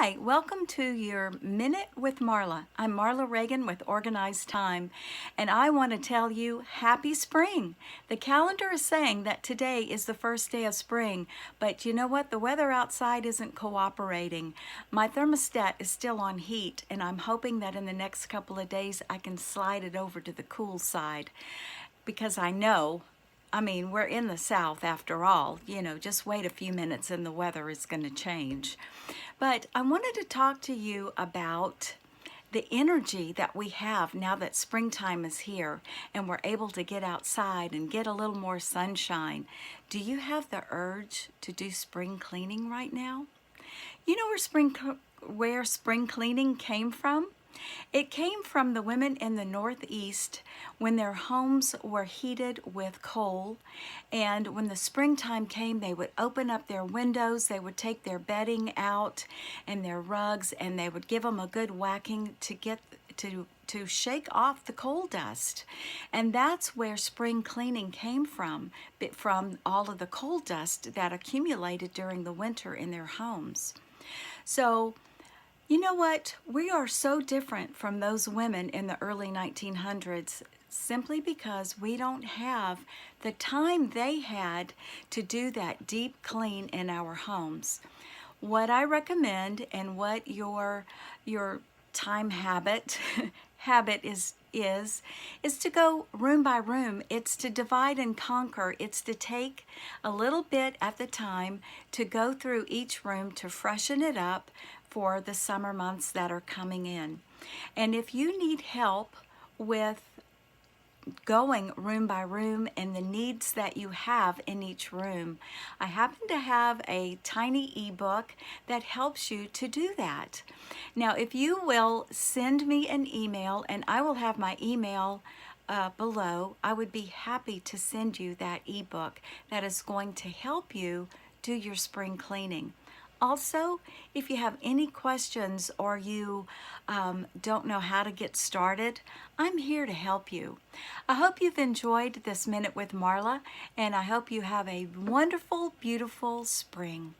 Hi, welcome to your Minute with Marla. I'm Marla Reagan with Organized Time, and I want to tell you happy spring. The calendar is saying that today is the first day of spring, but you know what? The weather outside isn't cooperating. My thermostat is still on heat, and I'm hoping that in the next couple of days I can slide it over to the cool side because we're in the South after all. Just wait a few minutes and the weather is going to change. But I wanted to talk to you about the energy that we have now that springtime is here and we're able to get outside and get a little more sunshine. Do you have the urge to do spring cleaning right now? You know where spring cleaning came from? It came from the women in the Northeast when their homes were heated with coal, and when the springtime came, they would open up their windows, they would take their bedding out and their rugs, and they would give them a good whacking to get to shake off the coal dust. And that's where spring cleaning came from all of the coal dust that accumulated during the winter in their homes. So you know what? We are so different from those women in the early 1900s simply because we don't have the time they had to do that deep clean in our homes. What I recommend and what your time habit is to go room by room. It's to divide and conquer. It's to take a little bit at the time to go through each room to freshen it up for the summer months that are coming in. And if you need help with going room by room and the needs that you have in each room, I happen to have a tiny ebook that helps you to do that. Now, if you will send me an email, and I will have my email below, I would be happy to send you that ebook that is going to help you do your spring cleaning. Also, if you have any questions or you don't know how to get started, I'm here to help you. I hope you've enjoyed this Minute with Marla, and I hope you have a wonderful, beautiful spring.